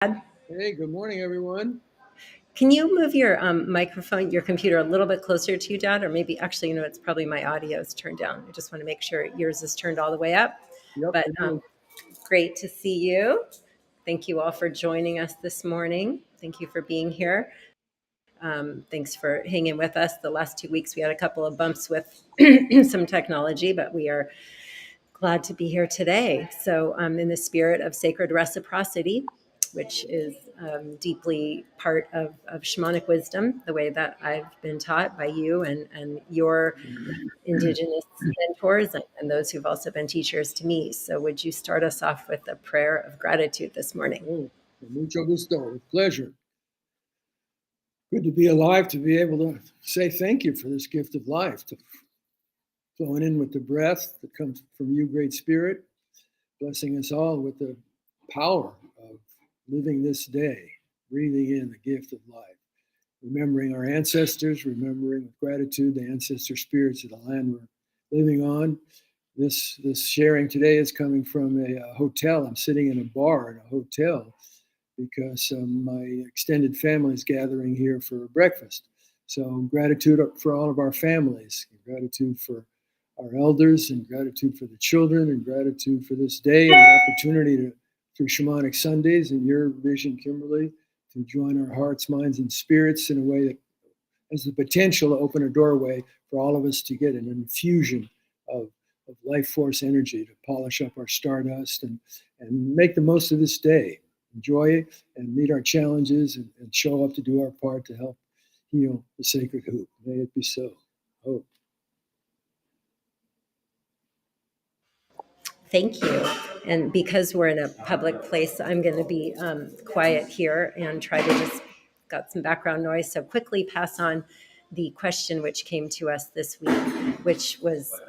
Hey, good morning, everyone. Can you move your microphone, your computer a little bit closer to you, Dad? Or maybe actually, it's probably my audio is turned down. I just want to make sure yours is turned all the way up. Yep, But it is. great to see you. Thank you all for joining us this morning. Thank you for being here. Thanks for hanging with us. The last 2 weeks, we had a couple of bumps with some technology, but we are glad to be here today. So, in the spirit of sacred reciprocity, which is deeply part of shamanic wisdom, the way that I've been taught by you and your indigenous mentors and those who've also been teachers to me. So, would you start us off with a prayer of gratitude this morning? Oh, mucho gusto, with pleasure. Good to be alive, to be able to say thank you for this gift of life, to flowing in with the breath that comes from you, Great Spirit, blessing us all with the power of living this day, breathing in the gift of life, remembering our ancestors, remembering with gratitude the ancestor spirits of the land we're living on. This sharing today is coming from a hotel. I'm sitting in a bar in a hotel because my extended family is gathering here for breakfast. So gratitude for all of our families, gratitude for our elders, and gratitude for the children, and gratitude for this day and the opportunity to, through Shamanic Sundays and your vision, Kimberly, to join our hearts, minds, and spirits in a way that has the potential to open a doorway for all of us to get an infusion of life force energy to polish up our stardust and make the most of this day. Enjoy it and meet our challenges and show up to do our part to help heal the sacred hoop. May it be so. Hope. Thank you. And because we're in a public place, I'm going to be quiet here and try to just got some background noise. So quickly pass on the question which came to us this week, which was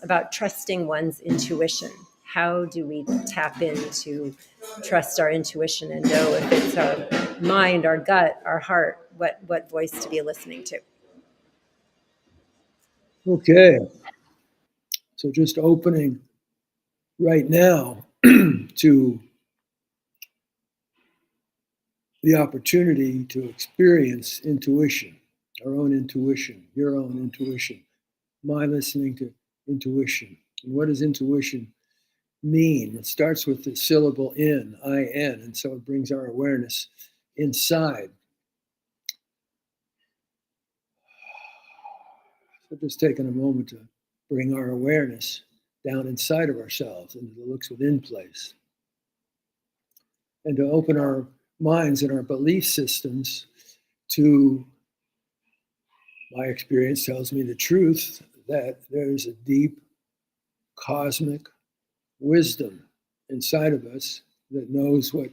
about trusting one's intuition. How do we tap into trust our intuition and know if it's our mind, our gut, our heart, what voice to be listening to? Okay. So just opening right now to the opportunity to experience intuition, our own intuition, your own intuition, my listening to intuition. And what does intuition mean? It starts with the syllable in, I-N, and so it brings our awareness inside. So just taking a moment to bring our awareness down inside of ourselves into the looks within place. And to open our minds and our belief systems to, my experience tells me the truth, that there's a deep cosmic wisdom inside of us that knows what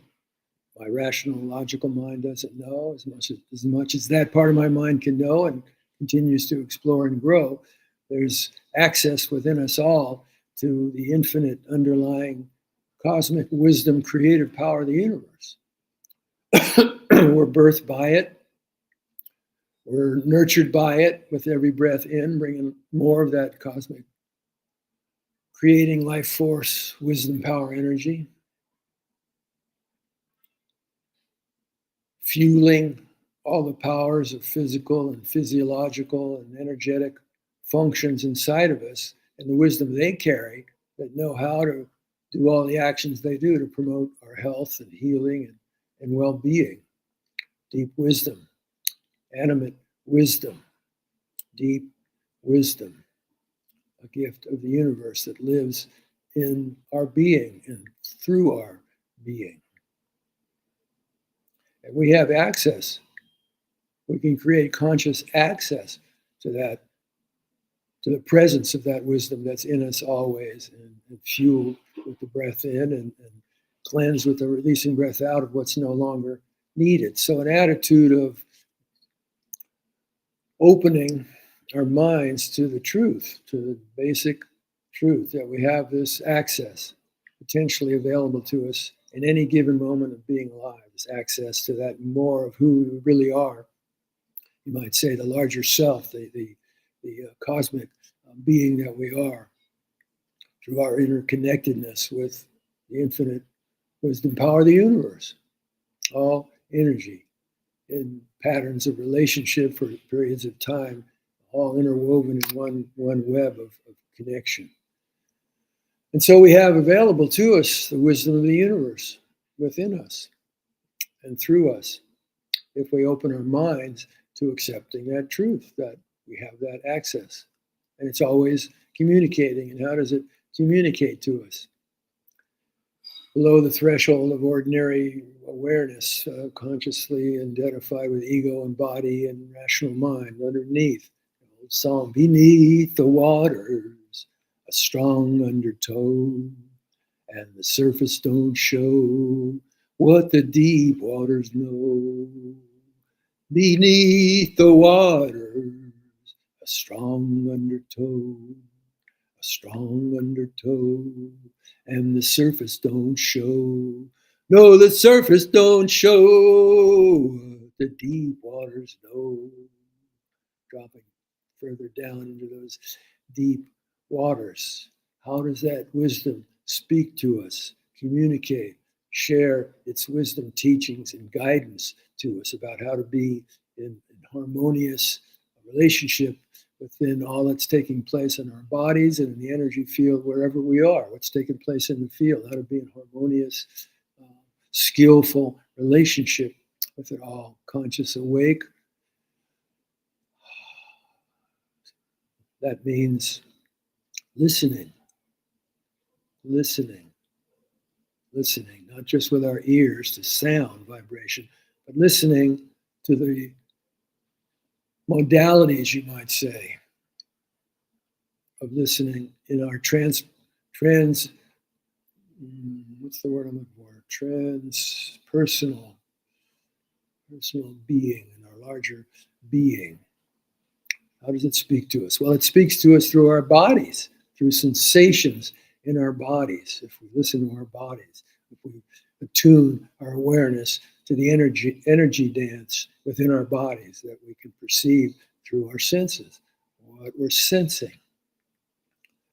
my rational, logical mind doesn't know, as much as that part of my mind can know and continues to explore and grow. There's access within us all to the infinite underlying cosmic wisdom, creative power of the universe. We're birthed by it. We're nurtured by it with every breath in, bringing more of that cosmic, creating life force, wisdom, power, energy, fueling all the powers of physical and physiological and energetic functions inside of us, and the wisdom they carry that know how to do all the actions they do to promote our health and healing and well-being. Deep wisdom, animate wisdom, deep wisdom, a gift of the universe that lives in our being and through our being. And we have access. We can create conscious access to that, to the presence of that wisdom that's in us always, and fueled with the breath in and cleansed with the releasing breath out of what's no longer needed. So an attitude of opening our minds to the truth, to the basic truth that we have this access potentially available to us in any given moment of being alive, this access to that more of who we really are. You might say the larger self, the cosmic being that we are, through our interconnectedness with the infinite wisdom power of the universe. all energy in patterns of relationship for periods of time, all interwoven in one web of connection. And so we have available to us the wisdom of the universe within us and through us, if we open our minds to accepting that truth, that we have that access. And it's always communicating. And how does it communicate to us? Below the threshold of ordinary awareness, consciously identified with ego and body and rational mind, underneath, the old song, beneath the waters, a strong undertow, and the surface don't show what the deep waters know. Beneath the waters, a strong undertow, a strong undertow, and the surface don't show. No, the surface don't show what the deep waters know. Dropping further down into those deep waters. How does that wisdom speak to us, communicate, share its wisdom teachings and guidance to us about how to be in harmonious relationship within all that's taking place in our bodies and in the energy field wherever we are, what's taking place in the field, how to be in harmonious, skillful relationship with it all, conscious, awake. That means listening, not just with our ears to sound vibration, but listening to the modalities, you might say, of listening in our what's the word I'm looking for? Personal being, in our larger being. How does it speak to us? Well, it speaks to us through our bodies, through sensations in our bodies. If we listen to our bodies, if we attune our awareness to the energy dance within our bodies that we can perceive through our senses, what we're sensing,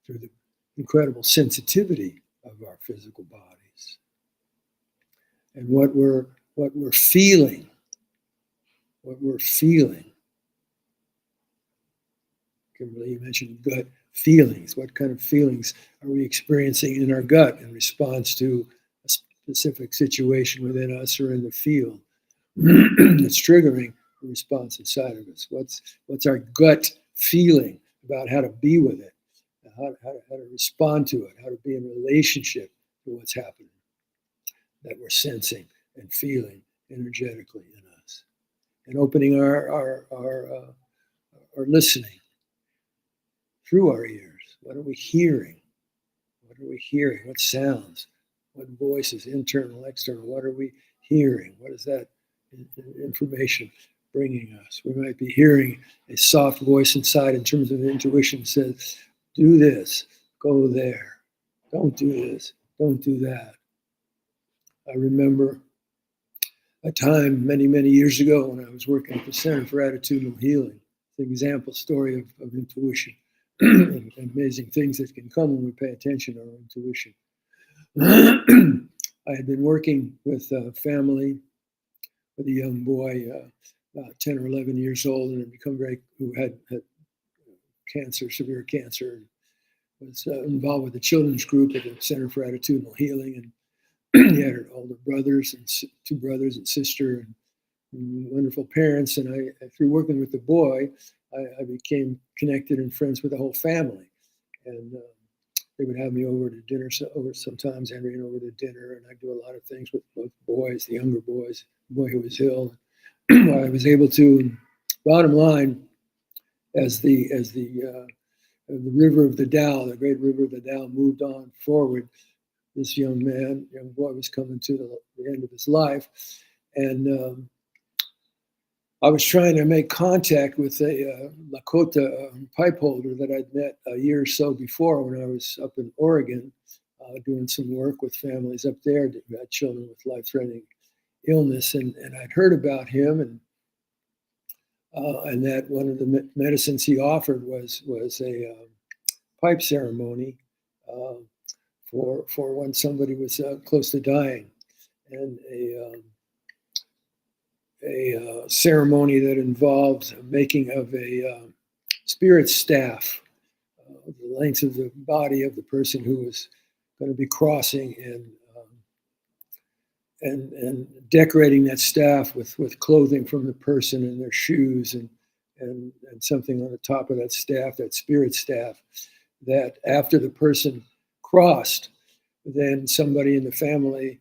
through the incredible sensitivity of our physical bodies, and what we're feeling, Kimberly, you mentioned gut feelings. What kind of feelings are we experiencing in our gut in response to a specific situation within us or in the field that's triggering a response inside of us? What's our gut feeling about how to be with it, how to respond to it, how to be in relationship to what's happening that we're sensing and feeling energetically in us, and opening our listening through our ears. What are we hearing? What sounds? What voices, internal, external? What are we hearing? What is that information bringing us? We might be hearing a soft voice inside in terms of intuition says, do this, go there, don't do this, don't do that. I remember a time many, many years ago when I was working at the Center for Attitudinal Healing, the example story of intuition. And amazing things that can come when we pay attention to our intuition. I had been working with a family, with a young boy, about 10 or 11 years old, and who had cancer, severe cancer, and was involved with the children's group at the Center for Attitudinal Healing. And he had older brothers and two brothers and sister, and wonderful parents. And through working with the boy, I became connected and friends with the whole family. And they would have me over to dinner sometimes, Henry and over to dinner. And I'd do a lot of things with both boys, the younger boys, the boy who was ill. I was able to, bottom line, as the river of the Tao, the great river of the Tao moved on forward, this young boy was coming to the end of his life. And I was trying to make contact with a Lakota pipe holder that I'd met a year or so before when I was up in Oregon, doing some work with families up there that had children with life-threatening illness. And I'd heard about him, and that one of the medicines he offered was a pipe ceremony for when somebody was close to dying. And ceremony that involved making of a spirit staff, the length of the body of the person who was going to be crossing, and decorating that staff with clothing from the person and their shoes and something on the top of that staff, that spirit staff, that after the person crossed, then somebody in the family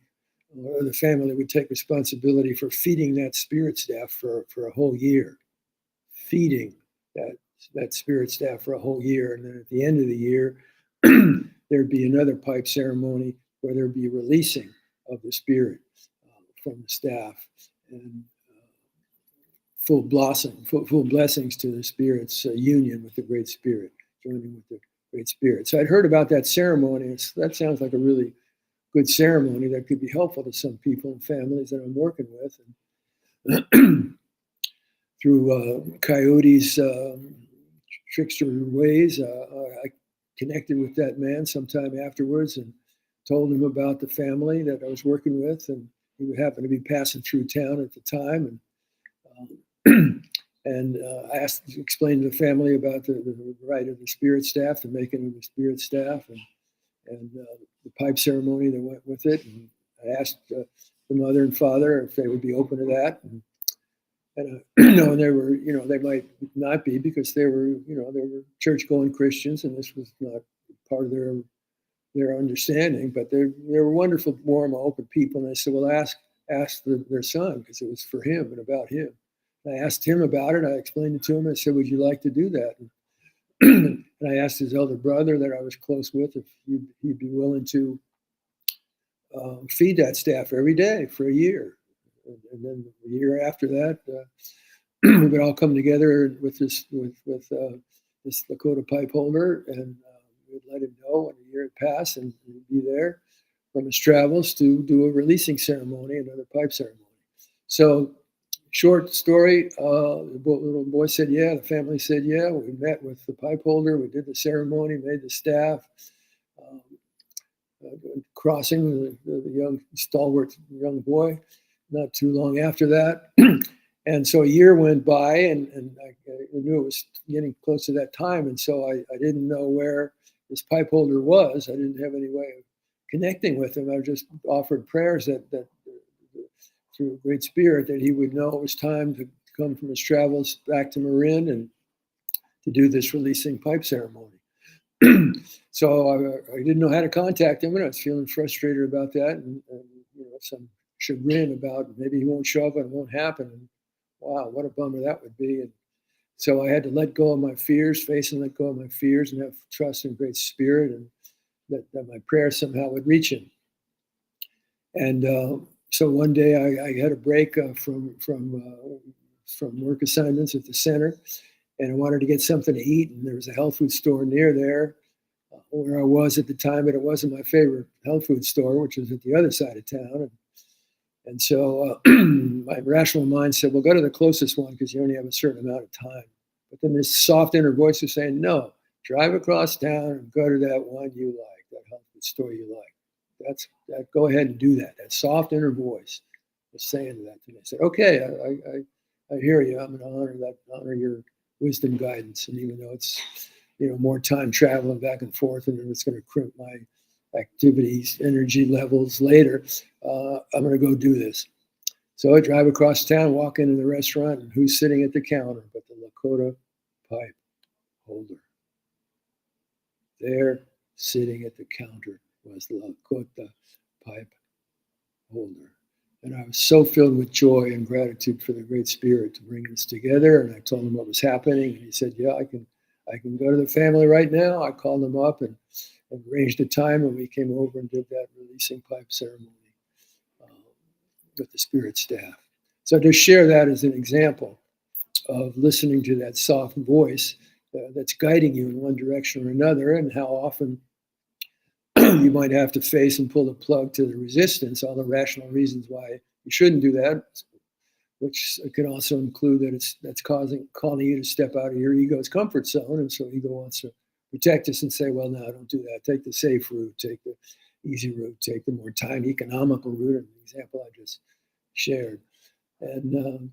or the family would take responsibility for feeding that spirit staff for a whole year, feeding that spirit staff for a whole year. And then at the end of the year, there'd be another pipe ceremony where there'd be releasing of the spirit from the staff, and full blessings to the spirit's union with the Great Spirit, joining with the Great Spirit. So I'd heard about that ceremony. That sounds like a really good ceremony that could be helpful to some people and families that I'm working with. And through Coyote's trickster ways, I connected with that man sometime afterwards and told him about the family that I was working with, and he happened to be passing through town at the time, and I explained to the family about the rite of the spirit staff, the making of the spirit staff, and the pipe ceremony that went with it. And I asked the mother and father if they would be open to that, and they were, they might not be, because they were church-going Christians, and this was not part of their understanding, but they were wonderful, warm, open people. And I said, well, ask their son, because it was for him and about him. And I asked him about it. I explained it to him. I said, would you like to do that? And I asked his elder brother that I was close with if he'd be willing to feed that staff every day for a year. And then the year after that, we would all come together with this Lakota pipe holder, and we'd let him know when a year had passed, and he'd be there from his travels to do a releasing ceremony, another pipe ceremony. So, short story, the little boy said yeah, the family said yeah. We met with the pipe holder, we did the ceremony, made the staff, crossing the young, stalwart young boy, not too long after that. And so a year went by, and I knew it was getting close to that time, and so I didn't know where this pipe holder was. I didn't have any way of connecting with him. I just offered prayers that through a Great Spirit, that he would know it was time to come from his travels back to Marin and to do this releasing pipe ceremony. So I didn't know how to contact him, and I was feeling frustrated about that, and some chagrin about maybe he won't show up and it won't happen. And wow, what a bummer that would be. And so I had to let go of my fears, face and let go of my fears, and have trust in Great Spirit, and that my prayer somehow would reach him. And so one day I had a break from work assignments at the center, and I wanted to get something to eat, and there was a health food store near there where I was at the time, but it wasn't my favorite health food store, which was at the other side of town. And so my rational mind said, well, go to the closest one, because you only have a certain amount of time. But then this soft inner voice was saying, no, drive across town and go to that one you like, that health food store you like. Go ahead and do that. That soft inner voice was saying that to me. I said, okay, I hear you. I'm going to honor your wisdom guidance. And even though it's, more time traveling back and forth, and it's going to crimp my activities, energy levels later, I'm going to go do this. So I drive across town, walk into the restaurant, and who's sitting at the counter but the Lakota pipe holder? There, sitting at the counter, was the Lakota pipe holder. And I was so filled with joy and gratitude for the Great Spirit to bring us together. And I told him what was happening, and he said, yeah, I can go to the family right now. I called them up and arranged a time, and we came over and did that releasing pipe ceremony with the spirit staff. So to share that as an example of listening to that soft voice that's guiding you in one direction or another, and how often you might have to face and pull the plug to the resistance, all the rational reasons why you shouldn't do that, which can also include that that's calling you to step out of your ego's comfort zone. And so ego wants to protect us and say, well, no, don't do that. Take the safe route, take the easy route, take the more time economical route, an example I just shared. And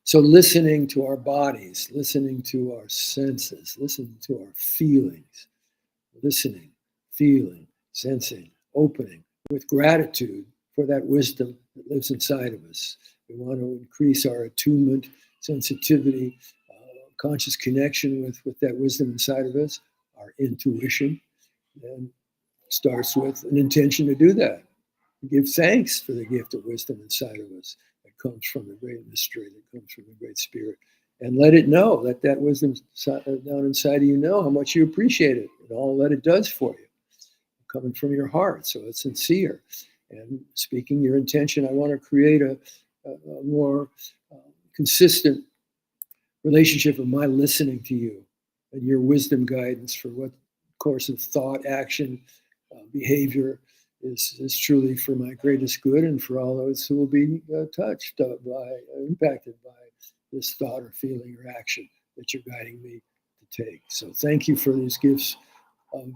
so listening to our bodies, listening to our senses, listening to our feelings, listening, feeling, sensing, opening with gratitude for that wisdom that lives inside of us. We want to increase our attunement, sensitivity, conscious connection with that wisdom inside of us, our intuition, and starts with an intention to do that. Give thanks for the gift of wisdom inside of us that comes from the great mystery, that comes from the great spirit. And let it know, let that wisdom down inside of you know how much you appreciate it and all that it does for you, coming from your heart. So it's sincere. And speaking your intention, I want to create a more consistent relationship of my listening to you and your wisdom guidance for what course of thought, action, behavior is truly for my greatest good and for all those who will be touched by, impacted by this thought or feeling or action that you're guiding me to take. So thank you for these gifts of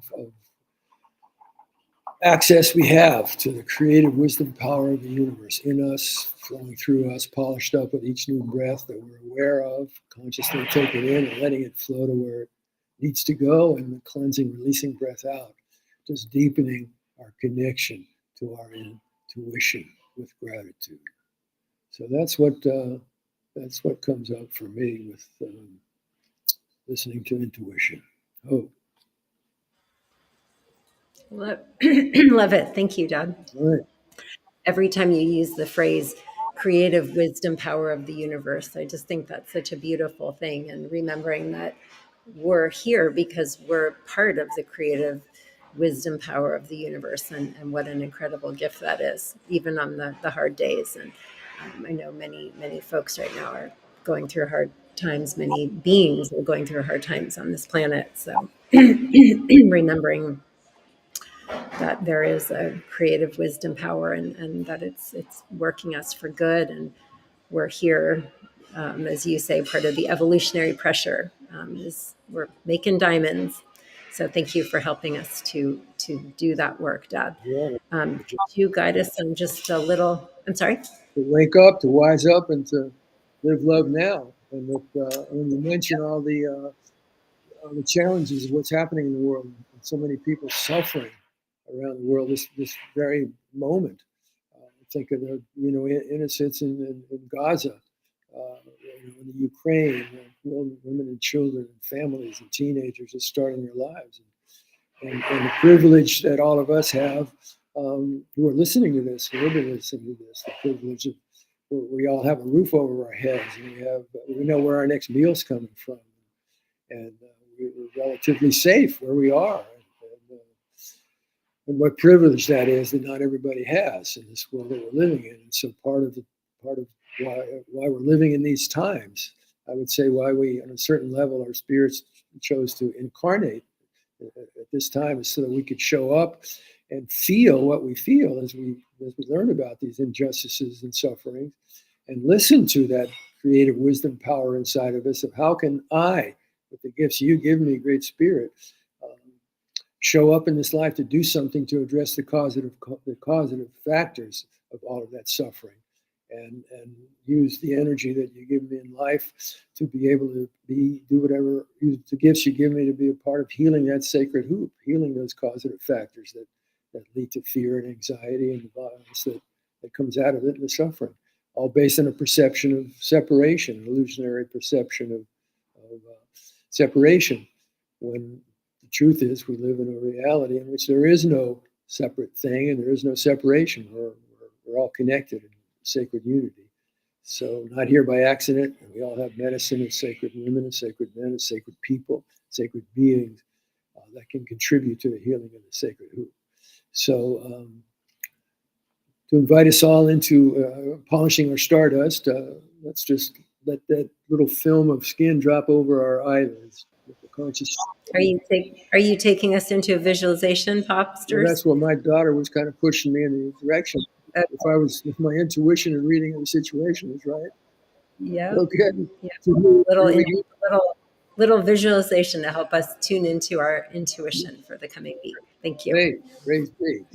access we have to the creative wisdom power of the universe in us, flowing through us, polished up with each new breath that we're aware of, consciously taking in and letting it flow to where it needs to go, and the cleansing, releasing breath out, just deepening our connection to our intuition with gratitude. So that's what comes up for me with listening to intuition. Oh, Love it. Thank you, Dad. all right. Every time you use the phrase creative wisdom power of the universe, I just think that's such a beautiful thing. And remembering that we're here because we're part of the creative wisdom power of the universe, and what an incredible gift that is, even on the hard days. And I know many folks right now are going through hard times. Many beings are going through hard times on this planet. So remembering that there is a creative wisdom power, and that it's working us for good, and we're here, as you say, part of the evolutionary pressure, is we're making diamonds. So thank you for helping us to do that work, Dad. Yeah. Could you guide us on just a little? I'm sorry. To wake up, to wise up, and to live love now. And when you mention all the challenges of what's happening in the world, and so many people suffering around the world this very moment. Think of the innocents in Gaza, in the Ukraine, women and children and families and teenagers just starting their lives, and the privilege that all of us have who are listening to this, who have been listening to this, the privilege of we all have a roof over our heads, and we know where our next meal's coming from, and we're relatively safe where we are. And what privilege that is that not everybody has in this world that we're living in. And so part of why we're living in these times, I would say why we, on a certain level, our spirits chose to incarnate at this time is so that we could show up and feel what we feel as we learn about these injustices and sufferings, and listen to that creative wisdom power inside of us of how can I, with the gifts you give me, Great Spirit, show up in this life to do something to address the causative factors of all of that suffering, and use the energy that you give me in life to be able to use the gifts you give me to be a part of healing that sacred hoop, healing those causative factors that lead to fear and anxiety and the violence that comes out of it and the suffering, all based on a perception of separation, an illusionary perception of separation, when the truth is we live in a reality in which there is no separate thing and there is no separation. We're all connected in sacred unity. So not here by accident, and we all have medicine and sacred women and sacred men and sacred people, sacred beings that can contribute to the healing of the sacred hoop. So to invite us all into polishing our stardust, let's just let that little film of skin drop over our eyelids with the conscious. Are you taking us into a visualization, Popsters? Well, that's what my daughter was kind of pushing me in the direction. Okay. If my intuition and reading of the situation was right. Yeah. Okay. Yeah. Little visualization to help us tune into our intuition for the coming week. Thank you. Great.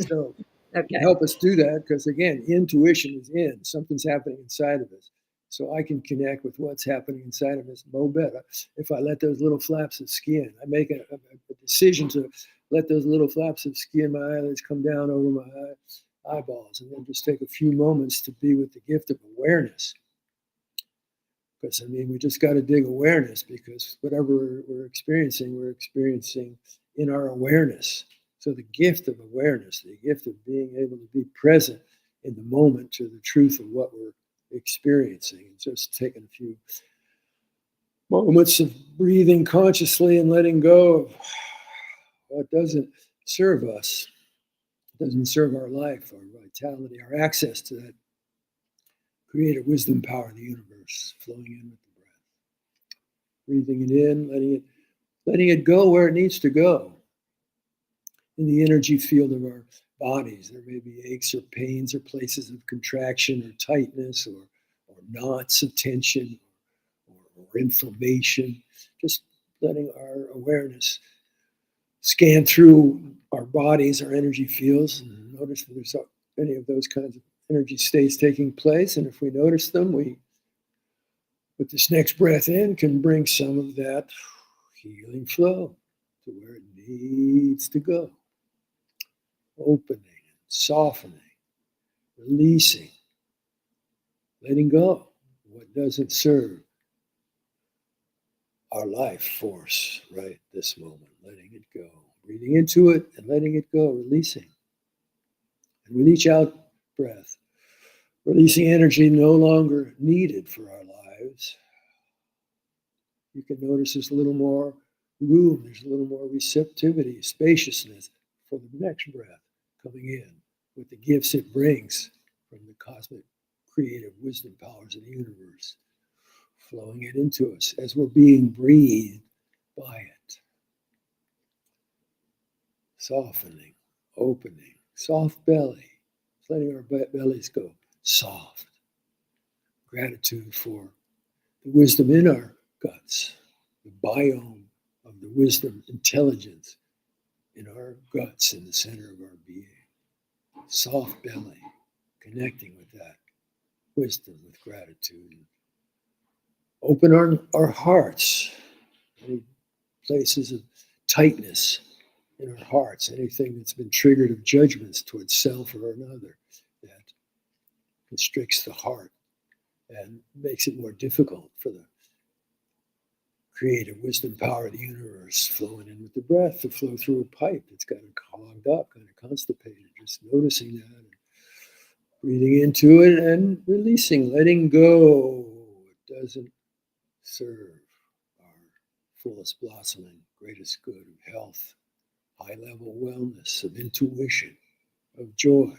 So Okay. help us do that, because again, intuition is something's happening inside of us. So I can connect with what's happening inside of us no better if I let those little flaps of skin. I make a decision to let those little flaps of skin, my eyelids, come down over my eyeballs, and then just take a few moments to be with the gift of awareness. Because, I mean, we just got to dig awareness, because whatever we're experiencing in our awareness. So the gift of awareness, the gift of being able to be present in the moment to the truth of what we're experiencing, and just taking a few moments of breathing consciously and letting go of what doesn't serve us, doesn't serve our life, our vitality, our access to that creative wisdom power of the universe flowing in with the breath. Breathing it in, letting it go where it needs to go. In the energy field of our bodies, there may be aches or pains or places of contraction or tightness or knots of tension or inflammation. Just letting our awareness scan through our bodies, our energy fields, and notice if there's any of those kinds of energy states taking place. And if we notice them, we, with this next breath in, can bring some of that healing flow to where it needs to go. Opening, softening, releasing, letting go what doesn't serve our life force right this moment, letting it go. Breathing into it and letting it go, releasing. And with each out breath, releasing energy no longer needed for our lives. You can notice there's a little more room, there's a little more receptivity, spaciousness for the next breath coming in with the gifts it brings from the cosmic creative wisdom powers of the universe, flowing it into us as we're being breathed by it. Softening, opening, soft belly, letting our bellies go soft. Gratitude for the wisdom in our guts, the biome of the wisdom intelligence in our guts, in the center of our being. Soft belly, connecting with that wisdom, with gratitude. Open our hearts, any places of tightness in our hearts, anything that's been triggered of judgments towards self or another that constricts the heart and makes it more difficult for the creative wisdom power of the universe flowing in with the breath to flow through a pipe that's kind of clogged up, kind of constipated. Just noticing that and breathing into it and releasing, letting go. It doesn't serve our fullest blossoming, greatest good of health, high level wellness, of intuition, of joy,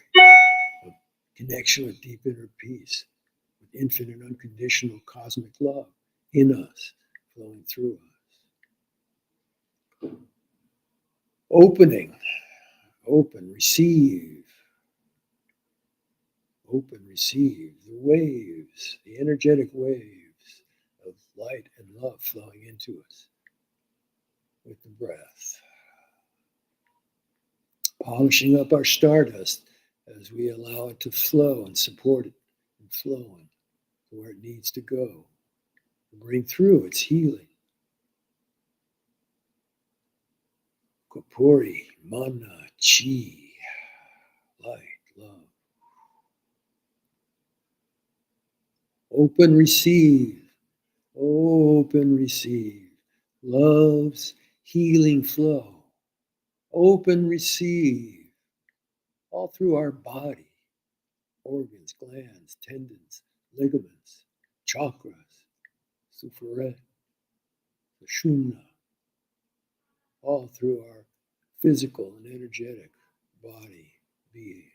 of connection with deep inner peace, with infinite unconditional cosmic love in us, flowing through us. Opening, open, receive. Open, receive the waves, the energetic waves of light and love flowing into us with the breath. Polishing up our stardust as we allow it to flow and support it and flowing to where it needs to go. Bring through its healing. Kopuri, mana, chi, light, love. Open, receive. Open, receive. Love's healing flow. Open, receive. All through our body. Organs, glands, tendons, ligaments, chakras, Suferet, Sushumna, all through our physical and energetic body being.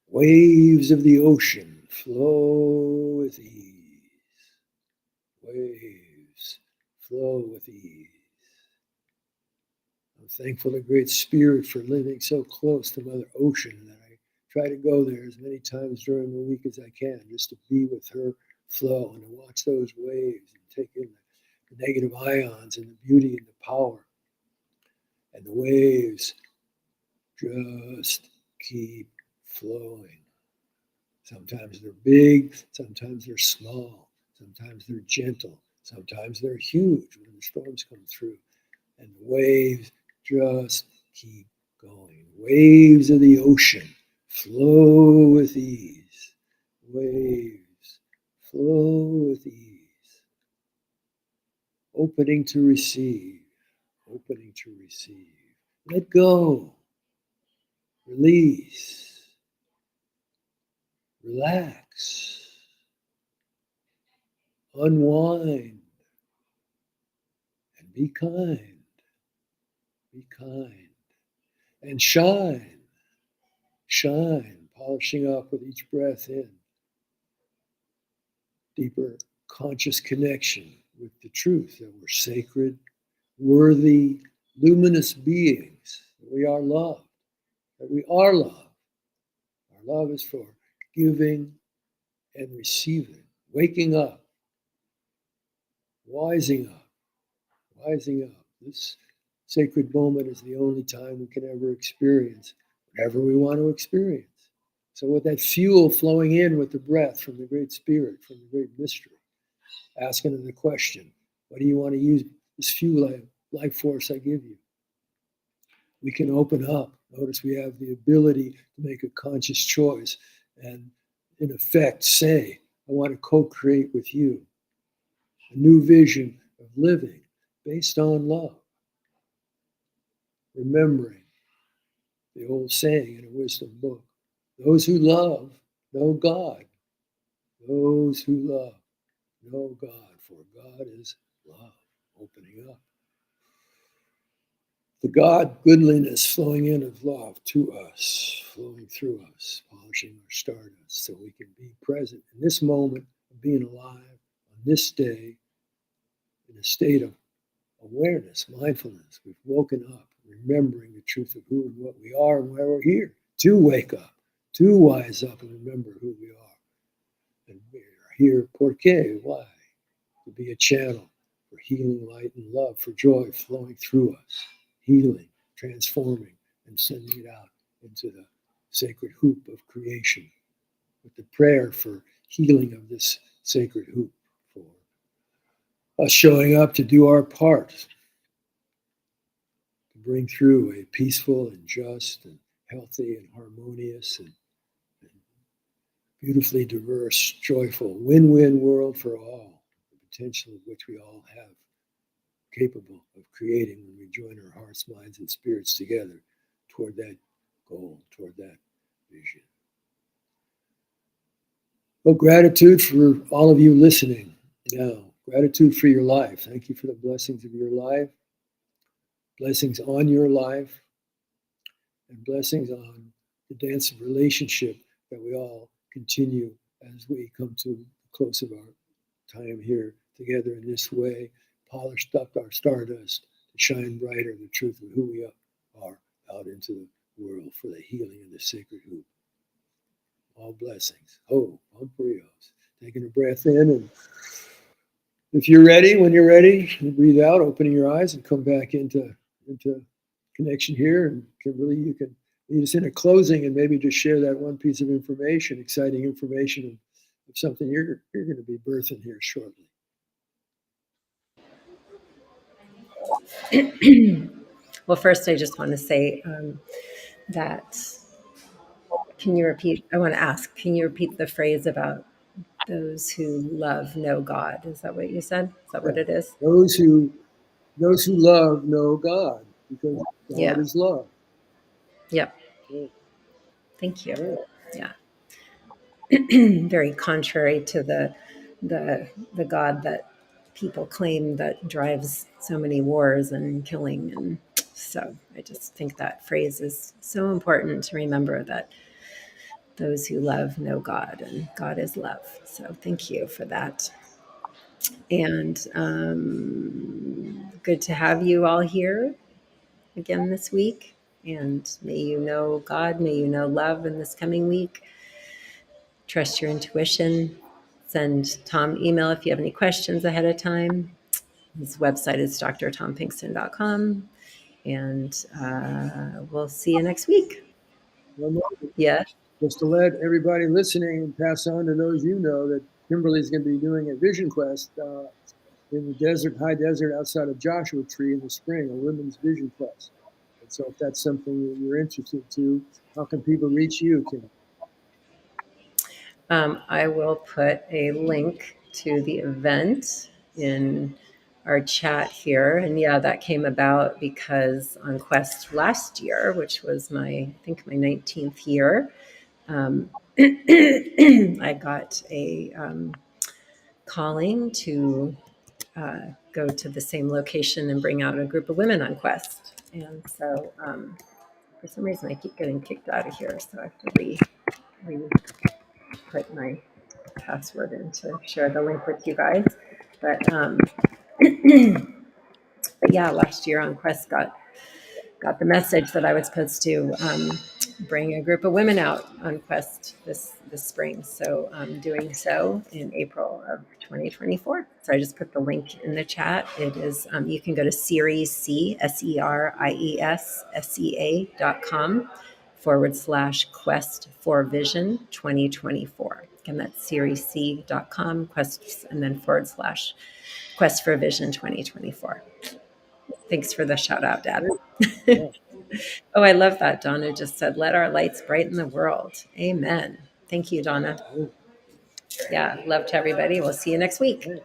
Waves of the ocean flow with ease. Waves flow with ease. I'm thankful to Great Spirit for living so close to Mother Ocean that I try to go there as many times during the week as I can, just to be with her flow and to watch those waves and take in the negative ions and the beauty and the power. And the waves just keep flowing. Sometimes they're big, sometimes they're small, sometimes they're gentle, sometimes they're huge when the storms come through. And the waves just keep going. Waves of the ocean flow with ease. Waves flow with ease. Opening to receive, opening to receive. Let go, release, relax, unwind, and be kind. Be kind. And shine, shine, polishing up with each breath in. Deeper conscious connection with the truth that we're sacred, worthy, luminous beings, that we are loved, that we are loved. Our love is for giving and receiving, waking up, wising up, wising up. This sacred moment is the only time we can ever experience whatever we want to experience. So, with that fuel flowing in with the breath from the Great Spirit, from the Great Mystery, asking them the question, what do you want to use this fuel, life force I give you? We can open up. Notice we have the ability to make a conscious choice and, in effect, say, I want to co-create with you a new vision of living based on love. Remembering the old saying in a wisdom book, those who love know God. Those who love know God, for God is love. Opening up. The God goodliness flowing in of love to us, flowing through us, polishing our stardust so we can be present in this moment of being alive on this day in a state of awareness, mindfulness. We've woken up, remembering the truth of who and what we are and why we're here. To wake up, to wise up and remember who we are. And we are here, porque, why? To be a channel for healing, light, and love, for joy flowing through us, healing, transforming, and sending it out into the sacred hoop of creation with the prayer for healing of this sacred hoop, for us showing up to do our part, to bring through a peaceful and just and healthy and harmonious and beautifully diverse, joyful, win-win world for all, the potential of which we all have, capable of creating when we join our hearts, minds, and spirits together toward that goal, toward that vision. Well, gratitude for all of you listening now. Gratitude for your life. Thank you for the blessings of your life, blessings on your life, and blessings on the dance of relationship that we all continue as we come to the close of our time here together in this way, polished up our stardust to shine brighter the truth of who we are out into the world for the healing of the sacred hoop. All blessings. Oh, Umperios. Taking a breath in, and if you're ready, when you're ready, you breathe out, opening your eyes, and come back into connection here. And Kimberly, you can lead us in a closing and maybe just share that one piece of information, exciting information of something you're going to be birthing here shortly. Well, first, I just want to say that, can you repeat? I want to ask, can you repeat the phrase about those who love know God? Is that what you said? Is that what it is? Those who love know God, because God Yeah. is love. Yep. Yeah. Thank you. Yeah. Yeah. Very contrary to the God that people claim that drives so many wars and killing. And so I just think that phrase is so important to remember, that those who love know God, and God is love. So thank you for that. And good to have you all here again this week. And may you know God, may you know love in this coming week. Trust your intuition. Send Tom email if you have any questions ahead of time. His website is drtompinkson.com. And we'll see you next week. Yeah. just to let everybody listening and pass on to those you know that Kimberly's going to be doing a Vision Quest in the desert, high desert outside of Joshua Tree in the spring, a women's Vision Quest. And so if that's something that you're interested to, how can people reach you, Kim? I will put a link to the event in our chat here. And yeah, that came about because on Quest last year, which was I think my 19th year, I got a calling to go to the same location and bring out a group of women on Quest. And so for some reason, I keep getting kicked out of here. So I have to put my password in to share the link with you guys. But, but yeah, last year on Quest got the message that I was supposed to bring a group of women out on Quest this spring. So I'm doing so in April of 2024. So I just put the link in the chat. It is, you can go to Series C, SERIESSEA.com/Quest for Vision 2024. Again, that's seriesc.com, Quest, and then /Quest for Vision 2024. Thanks for the shout out, Dad. Yeah. Oh, I love that. Donna just said, let our lights brighten the world. Amen. Thank you, Donna. Yeah, love to everybody. We'll see you next week. Right.